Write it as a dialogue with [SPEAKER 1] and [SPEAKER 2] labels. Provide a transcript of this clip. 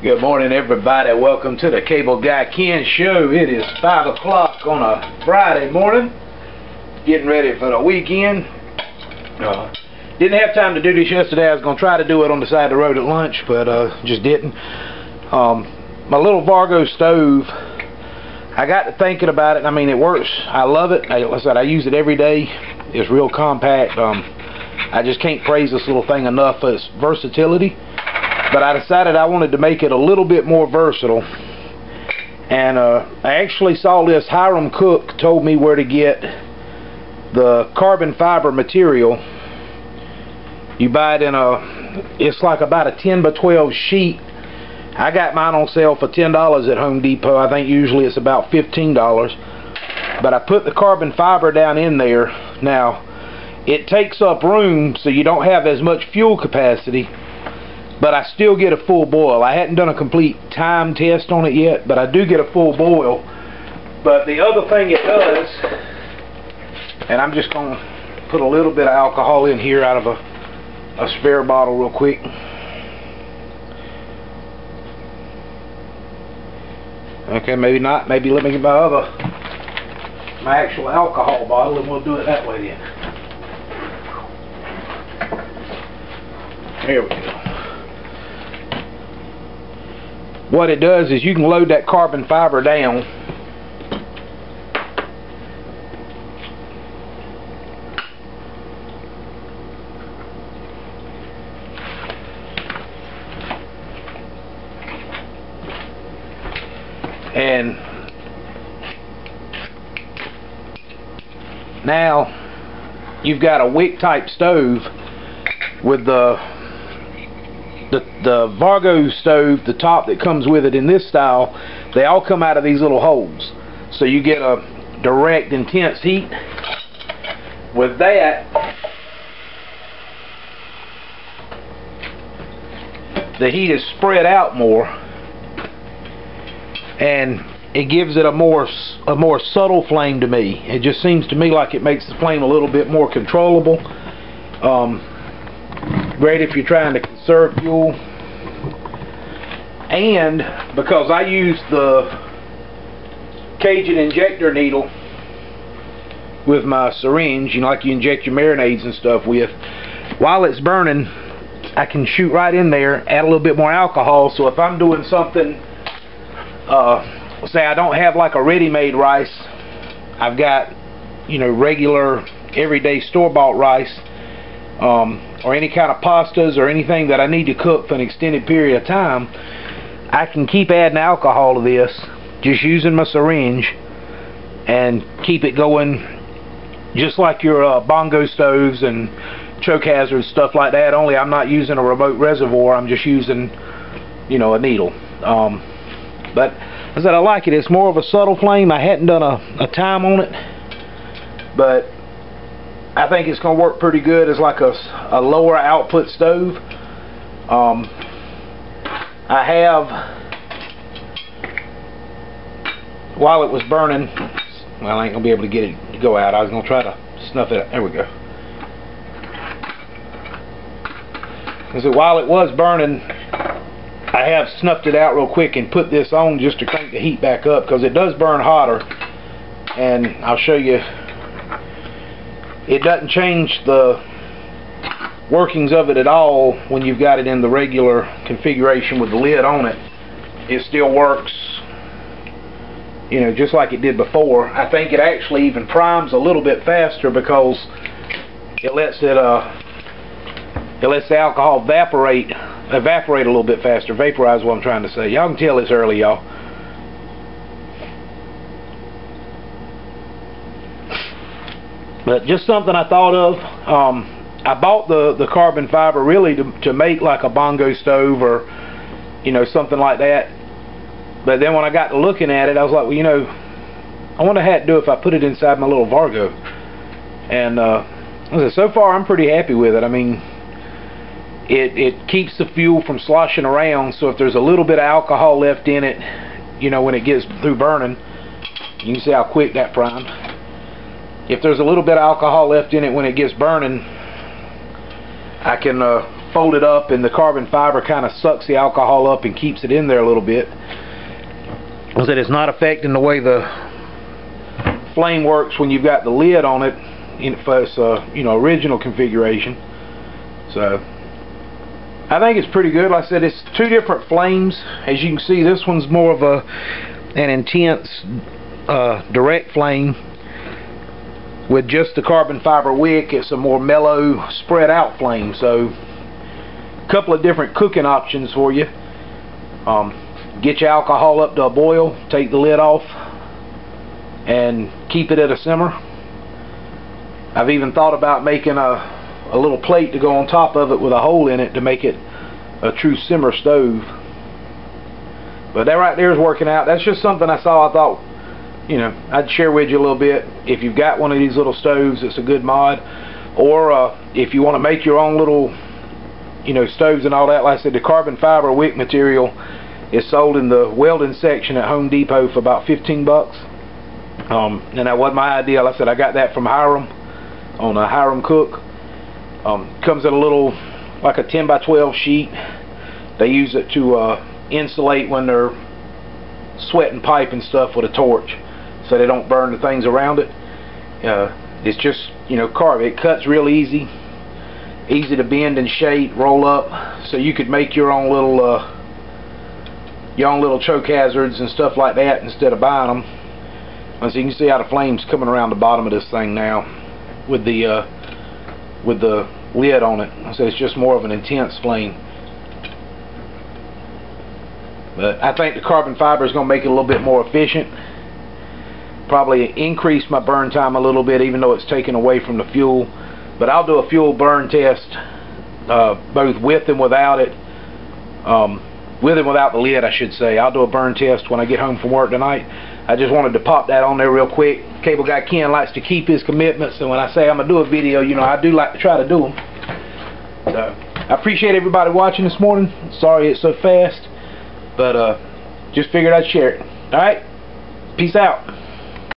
[SPEAKER 1] Good morning, everybody. Welcome to the Cable Guy Ken Show. It is 5 o'clock on a Friday morning. Getting ready for the weekend. Didn't have time to do this yesterday. I was going to try to do it on the side of the road at lunch, but just didn't. My little Vargo stove, I got to thinking about it. I mean, it works. I love it. Like I said, I use it every day. It's real compact. I just can't praise this little thing enough for its versatility. But I decided I wanted to make it a little bit more versatile. And I actually saw this. Hiram Cook told me where to get the carbon fiber material. You buy it in it's like about a 10 by 12 sheet. I got mine on sale for $10 at Home Depot. I think usually it's about $15. But I put the carbon fiber down in there. Now, it takes up room, so you don't have as much fuel capacity. But I still get a full boil. I hadn't done a complete time test on it yet, but I do get a full boil. But the other thing it does, and I'm just going to put a little bit of alcohol in here out of a spare bottle real quick. Okay, maybe not. Maybe let me get my actual alcohol bottle, and we'll do it that way then. There we go. What it does is you can load that carbon fiber down and now you've got a wick type stove with the Vargo stove, the top that comes with it in this style. They all come out of these little holes, so you get a direct intense heat. With that, the heat is spread out more, and it gives it a more subtle flame to me. It just seems to me like it makes the flame a little bit more controllable. Great if you're trying to conserve fuel. And because I use the Cajun injector needle with my syringe, you know, like you inject your marinades and stuff with, while it's burning, I can shoot right in there, add a little bit more alcohol. So if I'm doing something, say I don't have like a ready-made rice, I've got, you know, regular everyday store-bought rice, or any kind of pastas or anything that I need to cook for an extended period of time, I can keep adding alcohol to this, just using my syringe, and keep it going just like your bongo stoves and choke hazards, stuff like that, only I'm not using a remote reservoir. I'm just using, you know, a needle. But as I said, I like it. It's more of a subtle flame. I hadn't done a time on it, but I think it's going to work pretty good as like a lower output stove. I have, while it was burning, well, I ain't going to be able to get it to go out. I was going to try to snuff it out. There we go. So while it was burning, I have snuffed it out real quick and put this on just to crank the heat back up, because it does burn hotter. And I'll show you. It doesn't change the workings of it at all when you've got it in the regular configuration with the lid on it. It still works, you know, just like it did before. I think it actually even primes a little bit faster because it lets the alcohol evaporate a little bit faster. Vaporize, what I'm trying to say. Y'all can tell it's early, y'all. But just something I thought of. I bought the carbon fiber really to make like a bongo stove or, you know, something like that. But then when I got to looking at it, I was like, well, you know, I wonder how it'd do if I put it inside my little Vargo. And so far I'm pretty happy with it. I mean, it keeps the fuel from sloshing around, so if there's a little bit of alcohol left in it, you know, when it gets through burning, you can see how quick that primed. If there's a little bit of alcohol left in it when it gets burning, I can folded up, and the carbon fiber kind of sucks the alcohol up and keeps it in there a little bit. I said it's not affecting the way the flame works when you've got the lid on it in its you know, original configuration. So I think it's pretty good. Like I said, it's two different flames. As you can see, this one's more of an intense direct flame. With just the carbon fiber wick, it's a more mellow, spread out flame. So a couple of different cooking options for you. Get your alcohol up to a boil, take the lid off, and keep it at a simmer. I've even thought about making a little plate to go on top of it with a hole in it to make it a true simmer stove. But that right there is working out. That's just something I saw. I thought, you know, I'd share with you a little bit. If you've got one of these little stoves, it's a good mod. Or if you want to make your own little, you know, stoves and all that, like I said, the carbon fiber wick material is sold in the welding section at Home Depot for about 15 bucks. And that wasn't my idea. Like I said, I got that from Hiram on a Hiram Cook. Comes in a little, like a 10 by 12 sheet. They use it to insulate when they're sweating pipe and stuff with a torch, so they don't burn the things around it. It's just, you know, carve. It cuts real easy to bend and shape, roll up, so you could make your own little choke hazards and stuff like that instead of buying them. And so you can see how the flame's coming around the bottom of this thing now with the lid on it. So it's just more of an intense flame. But I think the carbon fiber is going to make it a little bit more efficient. Probably increase my burn time a little bit, even though it's taken away from the fuel. But I'll do a fuel burn test, both with and without it. With and without the lid, I should say. I'll do a burn test when I get home from work tonight. I just wanted to pop that on there real quick. Cable Guy Ken likes to keep his commitments, and when I say I'm going to do a video, you know, I do like to try to do them. So I appreciate everybody watching this morning. Sorry it's so fast, but just figured I'd share it. Alright, peace out.